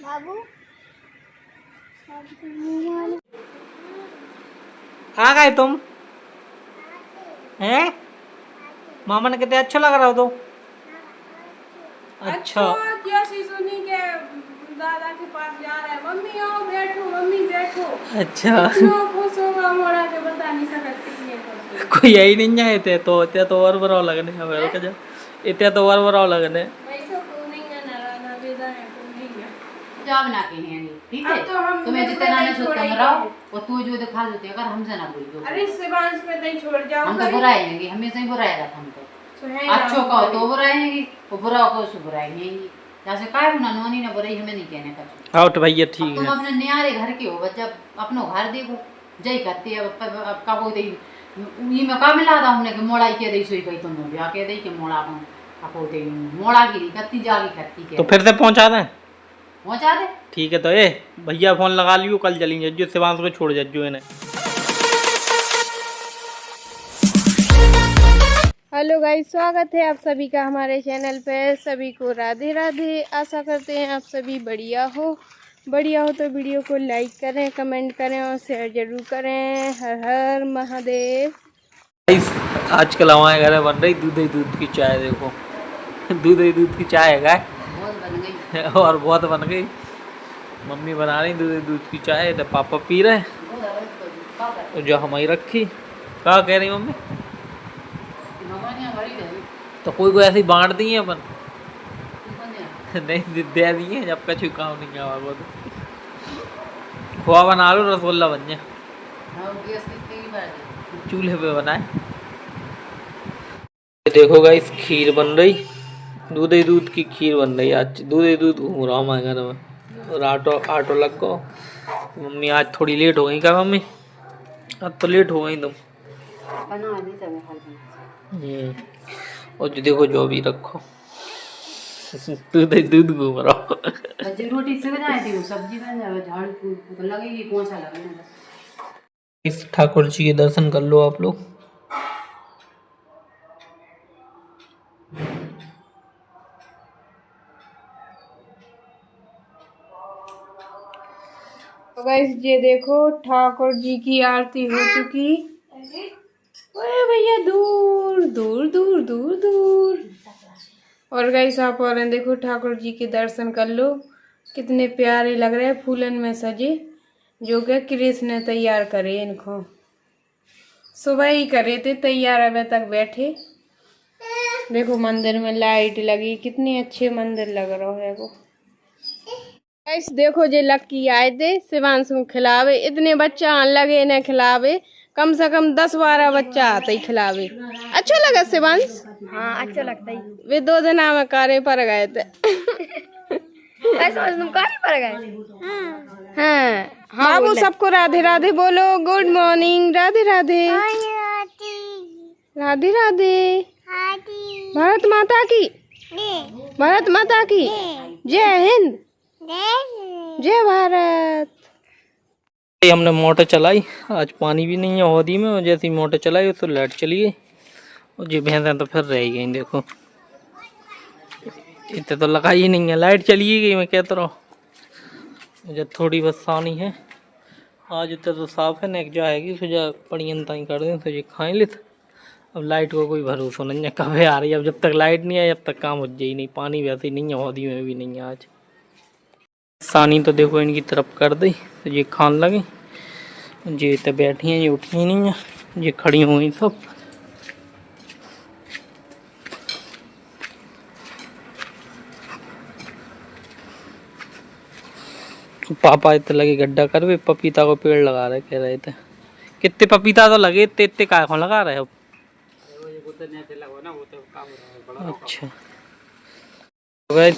बाबू आ गए तुम हैं? मामा ने कहते अच्छा लग रहा हो तो। अच्छा जैसी सुनी के दादा के पास जा रहा है, मम्मी आओ बैठो, मम्मी बैठो। अच्छा इतना खुश होगा मोड़ा के बता नहीं सकते। कोई यही नहीं है इतने तो और बराव लगने हमें रुक जा इतने तो और बराव लगने मैं तो नहीं है ना वेदा है तो नहीं है जाब ना के हैं ठीक है। अब तो हम तुम्हें जितना ना सोच कमराओ और तू जो दिखा देते अगर हमसे ना बोल दो। अरे शिवांश पे नहीं छोड़ जाओ, हम तो बुराएंगे, हमेशा ही बुराएगा हम तो। तो है ना, अच्छो कहो तो बुराएंगे और बुरा कहो सो बुराएंगे। जैसे काय ना नोनी ना बुराई हमें नहीं कहने का। आउट भैया ठीक तुम है। अपने न्यारे घर के हो, जब अपनो घर देखो जय करती है अब का वो दे ये में का मिला था हमने कि मोड़ा के दे सोई गई तुम ब्याह के दे के मोड़ा को आपो दे मोड़ा गिरी कत्ती जागी करती के तो फिर से पहुंचा दें? पहुंचा दे ठीक है तो ए भैया फोन लगा लियो कल चलेंगे जो शिवांश को छोड़ जो इन्हें। हेलो गाइस, स्वागत है आप सभी का हमारे चैनल पे। सभी को राधे राधे। आशा करते हैं आप सभी बढ़िया हो तो वीडियो को लाइक करें, कमेंट करें और शेयर जरूर करें। हर हर महादेव। गाइस आजकल हमारे घर में बन रही दूध ही दूध की चाय। देखो दूध ही दूध की चाय है गाय बहुत बन गई और बहुत बन गई। मम्मी बना रही दूध ही दूध की चाय तो पापा पी रहे तो जो हमारी रखी क्या कह रही मम्मी तो कोई को ऐसे ही बांट दी है अपन नहीं दे दी है जब कछु काम नहीं आवा वो तो खोआ बना लो रसगुल्ला बन जाए चूल्हे पे बनाए। देखो गाइस खीर बन रही दूध ही दूध की खीर बन रही आज। दूध ही दूध घूम रहा हूँ हमारे घर में और आटो लग गो। मम्मी आज थोड़ी लेट हो गई क्या मम्मी? आज तो लेट हो गई तुम। और जो देखो जो भी रखो दूध ही दूध घूम रहा हूँ। रोटी से बनाई थी सब्जी बन जाए झाड़ फूल लगेगी पोंछा लगेगा। इस ठाकुर जी के दर्शन कर लो आप लोग। तो गाइस ये देखो ठाकुर जी की आरती हो चुकी। ओए भैया दूर दूर दूर दूर दूर। और गाइस आप और देखो ठाकुर जी के दर्शन कर लो, कितने प्यारे लग रहे हैं फूलन में सजे, जो कि कृष्ण ने तैयार करे इनको। सुबह ही करे थे तैयार, अभी तक बैठे। देखो मंदिर में लाइट लगी, कितने अच्छे मंदिर लग रहा है वो। गाइस देखो जे लक्की आए थे शिवांश को खिलावे, इतने बच्चा लगे इन्हें खिलावे, कम से कम 10-12 बच्चा आते ही खिलावे। अच्छा लगा शिवांश? हाँ अच्छा लगता है। वे 2 दिन में कारे पर गए थे। तुम काहे पर गए? हाँ बाबू सबको राधे राधे बोलो। Good morning. राधे राधे राधे राधे। भारत माता की, भारत माता की जय हिंद, जय भारत। हमने मोटर चलाई, आज पानी भी नहीं है होदी में, और जैसी मोटर चलाई तो लाइट चली गई और ये भैंसें तो फिर रह गई। देखो इतने तो लगा ही नहीं है, लाइट चली ही गई। मैं कहता रहा मुझे थोड़ी बस सानी है आज, इतना तो साफ है। नेक जाएगी सुझा पड़ियन ताई कर दें तो ये खाए ले। अब लाइट को कोई भरोसा नहीं है कब आ रही है। अब जब तक लाइट नहीं है जब तक काम हो जाए नहीं। पानी वैसे ही नहीं है होदी में भी नहीं है आज। सानी तो देखो इनकी तरफ कर दी तो ये खान लगी। ये तो बैठी हैं, ये उठी नहीं है, ये खड़ी हुई सब। पापा इतने लगे गड्ढा कर वे पपीता को पेड़ लगा रहे, कह रहे थे कितने पपीता तो लगे, इतने इतने काय को लगा रहे हो? अच्छा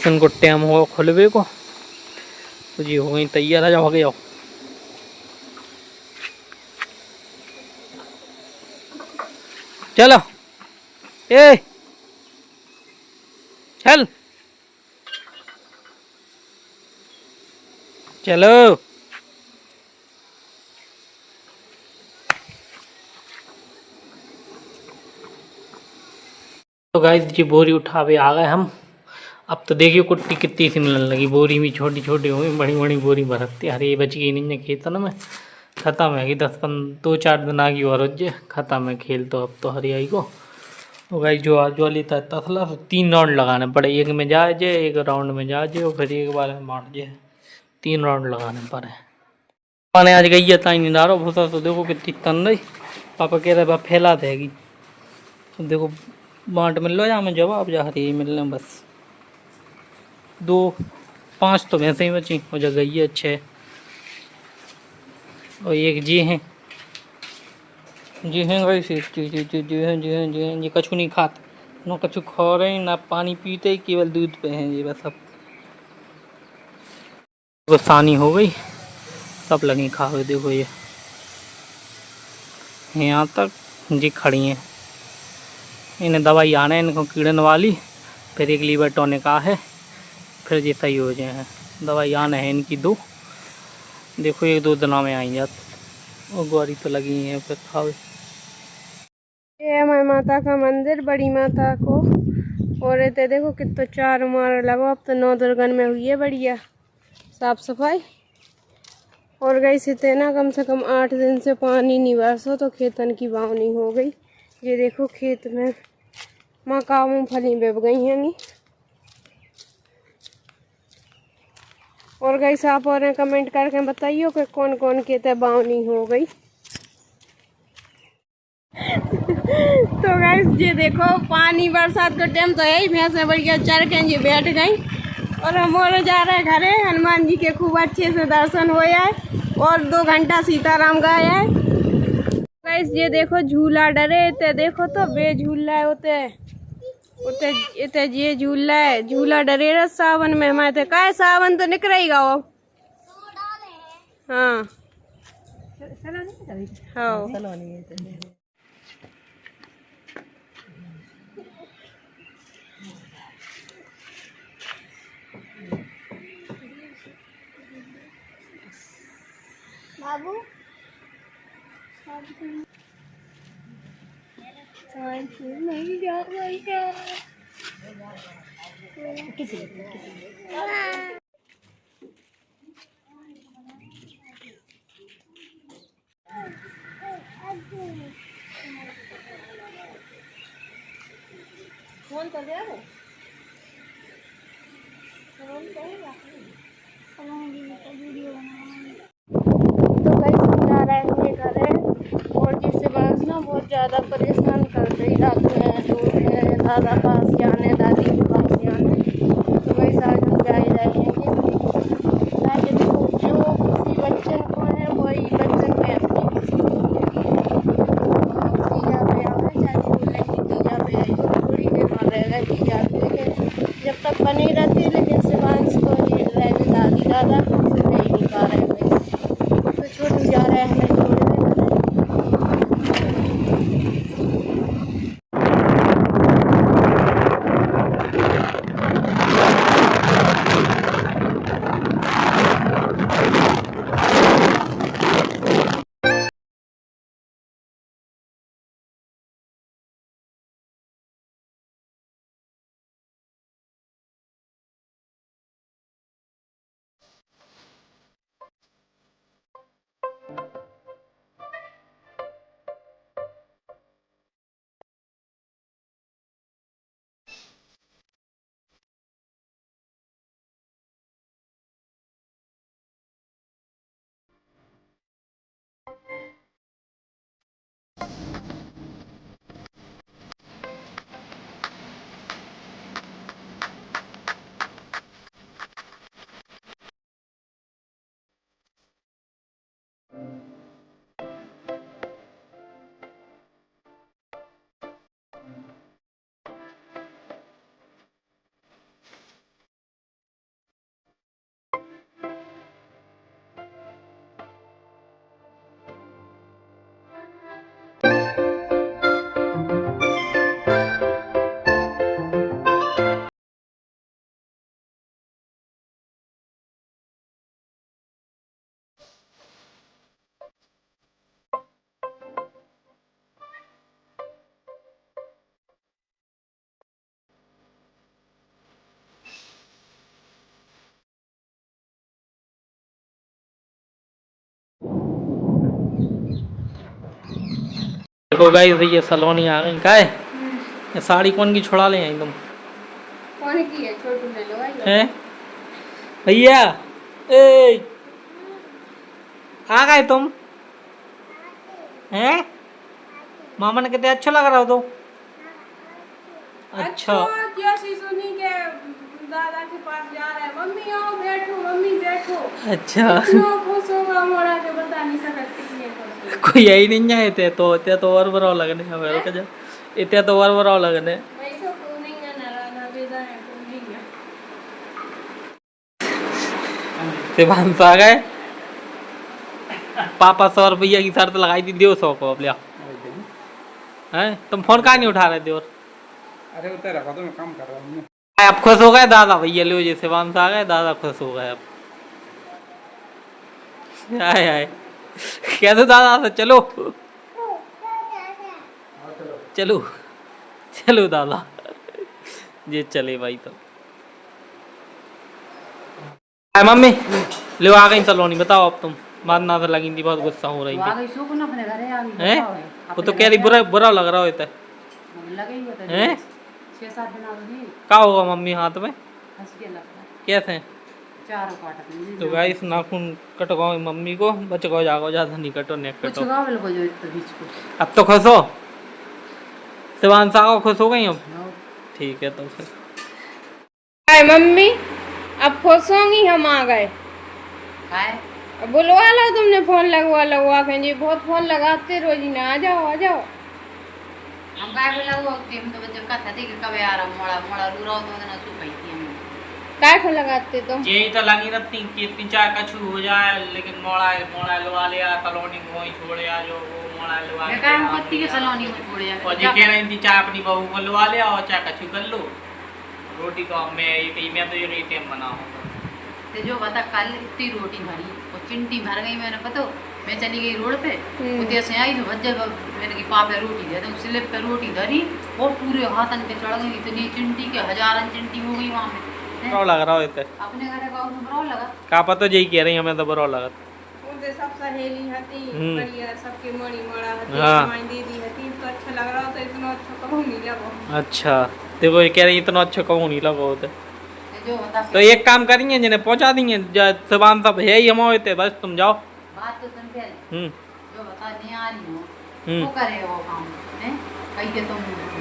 इनको टाइम होगा खुलवे को तो ये हो गई तैयार। आ जाओ जाओ चलो ए चल चलो। तो गाइस जी बोरी उठावे आ गए हम। अब तो देखियो कुट्टी कितनी सी मिलने लगी, बोरी में छोटी छोटी हुई, बड़ी बड़ी बोरी भरती। अरे ये बच गई नहीं है खेत ना में, ख़त्म है कि 2-4 दिन आ गई और ख़त्म है खेल। तो अब तो हरियाई को तो भाई जो आज वाली था तसला 3 राउंड लगाने पड़े, एक में जा जे, एक राउंड में जा जे और फिर एक बार में मार जे, 3 राउंड लगाने पड़े। पाने आज गई है ताई नहीं डारो भूसा, तो देखो कितनी तन रही। पापा कह रहे बा फैला देगी, तो देखो बांट मिल लो या मैं जवाब जा रही मिलने बस 2-5 तो वैसे ही बची और जगह गई है 6 और एक जी हैं। जी हैं भाई, जी हैं ये कछु नहीं खाते, ना कछु खा रहे हैं ना पानी पीते, केवल दूध पे हैं ये बस। अब गुस्सानी हो गई, सब लगी खा हुए। देखो ये यहाँ तक जी खड़ी हैं, इन्हें दवाई आना है इनको कीड़न वाली, फिर एक लीवर टॉनिक का है, फिर ये सही हो जाए हैं। दवाई आना है इनकी 2, देखो 1-2 दिनों में आई जात और ग्वारी तो लगी हैं फिर खाओ। ये है हमारी माता का मंदिर, बड़ी माता को। और ये देखो कितना चार मार लगो, अब तो 9 दुर्गन में हुई है बढ़िया साफ सफाई। और गई से ना कम से कम 8 दिन से पानी नहीं बरसो तो खेतन की बावनी हो गई। ये देखो खेत में मक्का मूंगफली बेब गई हैं नी। और गई साफ और कमेंट करके बताइयो कि कौन कौन खेत है बावनी हो गई। तो गाइस ये देखो पानी बरसात का टाइम तो है ही, भैंसें बढ़िया चर के ये बैठ गई और हम और जा रहे घरे। हनुमान जी के खूब अच्छे से दर्शन हो जाए और 2 घंटा सीताराम गाया है। गाइस ये देखो झूला डरे ते देखो तो बे झूला है होते उते इते ये झूला है, झूला डरे रहा सावन में हमारे का सावन तो निकल ही गाओ। हाँ हाँ बाबू नहीं जा रही है किसी फोन कर दिया वीडियो तो कई समझा रहे हैं घर है। और जिससे बांस ना बहुत ज़्यादा परेशान कर रही, रात में दूर है दादा पास जाने दादी के पास जाने, तो वही साथ हम जाए जाएंगे ताकि देखो जो किसी बच्चन को है वही बच्चन में अपनी खुशी होती है। तीजा पे आवे चाची बोलेंगे तीजा पे आई तो थोड़ी देर में रहेगा तीजा पे, लेकिन जब तक बनी रहती है। लेकिन शिवांश को ये रह दादी दादा से रह नहीं पा रहे भाई, तो छोटू जा रहे हैं हमें देखो गाइस ये सलोनी आ गई का है। ये साड़ी कौन की छुड़ा ले आई तुम कौन की है? छोटू ले लो भाई। हैं भैया ए आ गए तुम हैं मामा ने कहते अच्छा लग रहा हो तो अच्छा जैसी सुनी के दादा के पास जा रहा है, मम्मी आओ बैठो, मम्मी बैठो। अच्छा इतना खुश होगा मोड़ा के बता नहीं सकती कितने खुश है। कोई यही नहीं है इतने तो और बराव लगने हमें रुक जा इतने तो और बराव लगने मैं तो तू नहीं है ना राधा बेदा है तू नहीं है। शिवांश आ गए पापा 100 रुपया की शर्त लगाई थी दो 100 को अब लिया हैं तुम फोन कहाँ नहीं उठा रहे थे और अरे उतर रखा तो मैं काम कर रहा हूँ। आप खुश हो गए दादा भैया लो जी शिवांश आ गए दादा खुश हो गए अब आए आए कह दो दादा से चलो चलो चलो दादा ये चले भाई तो आए मम्मी लो आ गई सलोनी बताओ अब तुम बात ना तो लगी थी बहुत गुस्सा हो रही वो आ थी गई सो को ना अपने घरे आ गई हैं बताओ है। वो अपने तो कह रही घरे बुरा बुरा लग रहा होता है लगे ही होता हैं? है 6-7 दिन आगे क्या होगा मम्मी हाथ में हंस के लगता है कैसे चारों काट के तो गाइस नाखून कटवाओ मम्मी को बच गो जागो ज्यादा नहीं कटो नेक कुछ कटो गावल को जो तो बीच को अब तो खुश हो शिवांश आओ खुश हो गई अब ठीक है तो फिर हाय मम्मी, अब खुश होंगी हम आ गए। काय अब बुलवा लो तुमने फोन लगवा के जी बहुत फोन लगाते रोजीना आ जाओ। हम काय बोला वो हम तो जब कथा थी कि कबे आ रहा मोड़ा मोड़ा रू रहा तो ना सु पई थी हम काय को लगाते तुम? यही तो लगी रहती कि इतनी चाय कछु हो जाए लेकिन मोड़ा मोड़ा लवा लिया कॉलोनी को वहीं छोड़े आ जो वो मोड़ा लवा मैं काय हम पत्ती के सलोनी में छोड़े और जी कह रही थी चाय अपनी बहू को लवा लिया और चाय कछु कर लो रोटी को मैं तो ये टाइम बनाऊँ ते जो बता कल इतनी रोटी भरी और चिंटी भर गई मैंने पता मैं चली गई रोड पे उधर से आई तो भज्जे मैंने की पाप पे रोटी दे दो स्लिप पे रोटी धरी और पूरे हाथन पे चढ़ गई इतनी चिंटी के हजारन चिंटी हो गई वहाँ पे बरो लग रहा होता है अपने घरे गाँव में बड़ा लगा का पता यही कह रही हमें तो बरो लगा उनसे सब सहेली हती बढ़िया सबके मणि मड़ा हती हाँ। हमारी दीदी हती तो अच्छा लग रहा तो इतना अच्छा कहूँ नहीं लगो। अच्छा देखो ये कह रही इतना अच्छा कहूँ नहीं लगा होता ते जो बता तो एक काम करेंगे जिन्हें पहुंचा देंगे शिवान सब है ही हम होते बस तुम जाओ बात तो सुन पहले जो बता नहीं आ रही हो वो करे वो काम है कहीं के तुम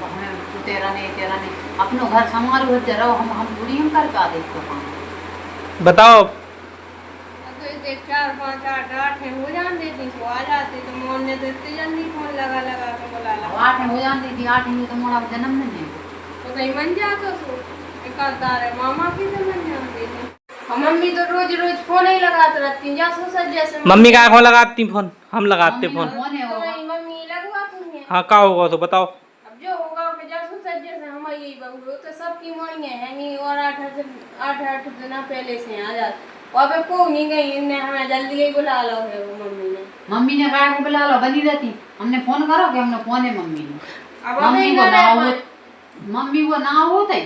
हमें तू तेरा नहीं अपनो घर संभालो जरा हम पूरी हम कर पा दे तो काम बताओ तो इसे 4 5 8 8 हो जान देती तो आ जाते तो मोहन ने तो इतनी जल्दी फोन लगा के बुला ला। 8 हो जाती थी 8 में तो मोड़ा जन्म नहीं है तो कहीं मन जातो सो इकदार है मामा की तो मन जानते थे और मम्मी तो रोज फोन ही लगाते रहती जा सो सज जैसे मम्मी का आँखों लगाती फोन हम लगाते फोन कौन है वो तुम्हारी मम्मी लगवा तुम्हें हाँ का होगा तो बताओ अब जो होगा कि जासू सज जैसे हम यही बहू तो सबकी मणियां है नहीं और 8 दिन पहले से आ जाते और अब को नहीं गई इनने हमें जल्दी ही बुला लो है वो मम्मी ने कहा को बुला लो बनी रहती हमने फोन करो कि हमने फोन है मम्मी ने अब मम्मी हमें को ना ना रह हो मम्मी वो ना होते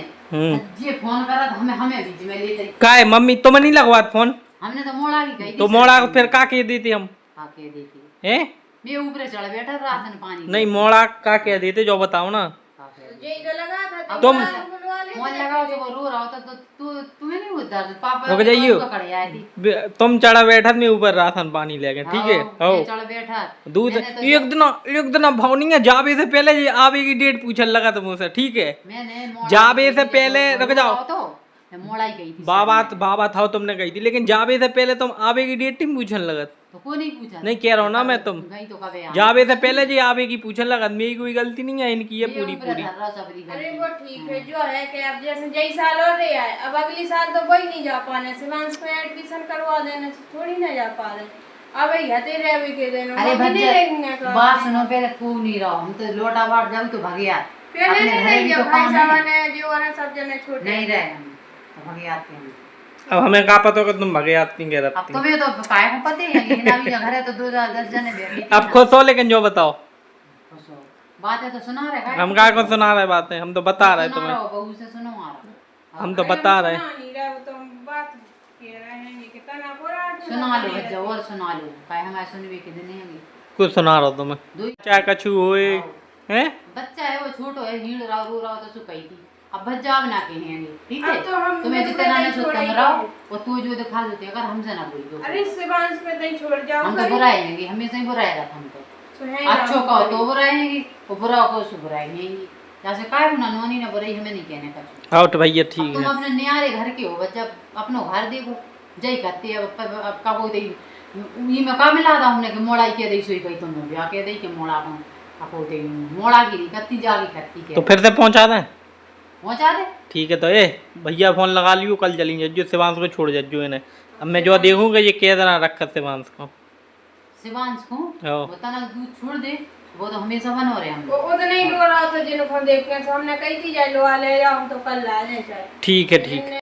ये फोन करा तो हमें बीच में लेते का है मम्मी तुम नहीं लगवा फोन हमने तो मोड़ा की गई तो मोड़ा को फिर का कह देते हम आके देखी हैं मैं ऊपर चढ़ बैठा राशन पानी नहीं मोड़ा का कह देते जो बताओ ना यही तो लगा था तुम बुलवा ले फोन लगाओ जब वो रो रहा होता तो तू तुम्हें नहीं होता पापा रुक जाइयो। पकड़ आई थी तुम चढ़ा बैठा मैं ऊपर राशन पानी लेके ठीक है हाँ, मैं चढ़ बैठा दूध मैंने तो एक दिन भाव नहीं है जाबे से पहले ये आवे की डेट पूछने लगा तुम मुझसे ठीक है मैंने जाबे से पहले रुक जाओ तो मैं मोड़ा ही गई थी बाबा था तुमने कही थी लेकिन जाबे से पहले तुम आवे की डेट नहीं पूछने लगा तो कोई नहीं पूछा नहीं कह रहा हूँ ना मैं तुम गई तो कबे आ जावे से पहले जी आवे की पूछने लगा मेरी कोई गलती नहीं है इनकी है मैं पूरी ऊपर पूरी धर रहा सबरी गई। अरे वो ठीक है जो है कि अब जैसे जई साल और रहे आए अब अगली साल तो वही नहीं जा पाने शिवांश को एडमिशन करवा देने से थोड़ी ना जा पा रहे अब हते रहे के दिन अरे मम्मी नहीं रहेंगे बच्चे बात सुनो पहले तू नहीं रहो हम तो लोटा बाट जाऊ तो भागिया पहले अपने नहीं घरे रही भी जब तो भाई काम साहब है ने जो है सब जने छोटे नहीं रहे हम तो भागिया आते हैं अब हमें कहा पता होगा तुम भगे आती कह अब रही तुम्हें तो काय को पता ही है कि ना भी घर है तो 2-10 जने बैठी अब खुश हो लेकिन जो बताओ बातें तो सुना रहे हम क्या को सुना रहे बातें हम तो बता रहे तुम्हें बहू से सुनो आ रहा हम तो बता रहे नहीं रहा वो तो हम बात कह रहे हैं कि तना पूरा सुना लो बच्चा और सुना लो काय हमारे सुनवे के दिन नहीं कुछ सुना रहा तो मैं दो चाहे कछु होए हैं। बच्चा है वो छोटो है हीड़ रहा रो रहा तो सुकई थी अब भज्जा बना के हैं ठीक है अब तो हम तुम्हें तो जितना नहीं ने सो छोड़ेंगे। तुम रहो और तू जो दिखा देते अगर हमसे ना बोल दो अरे शिवांश पे नहीं छोड़ जाओ हम तो बुराएंगे हमेशा ही बुराएगा हम तो तो है अच्छो कहो तो बुराएंगे और बुरा को सु बुराएंगे जैसे काय ना नोनी ने बुराई हमें नहीं कहने का आउट भैया अब ठीक तुम है। अपने न्यारे घर के हो बच्चा अपनो घर देखो जय करते अब का बोल दे ये में का मिला था हमने कि मोड़ा के दई सोई गई तुम ब्याह के दई के मोड़ा अपन आपो दे मोड़ा गिरी कत्ती जागी कत्ती के तो फिर से पहुंचा दें। पहुंचा दे ठीक है तो ये भैया फोन लगा लियो कल चलेंगे जो शिवांश को छोड़ जज्जो इन्हें। अब मैं जो देखूंगा ये क्या देना रखा शिवांश को। शिवांश को हाँ। वो तना दूध छोड़ दे वो तो हमेशा बनो रहे हम वो तो नहीं रो रहा था जिनको हम देख के सामने कही थी जाए लो आ ले जाओ हम तो कल ला ले जाए ठीक है ठीक है।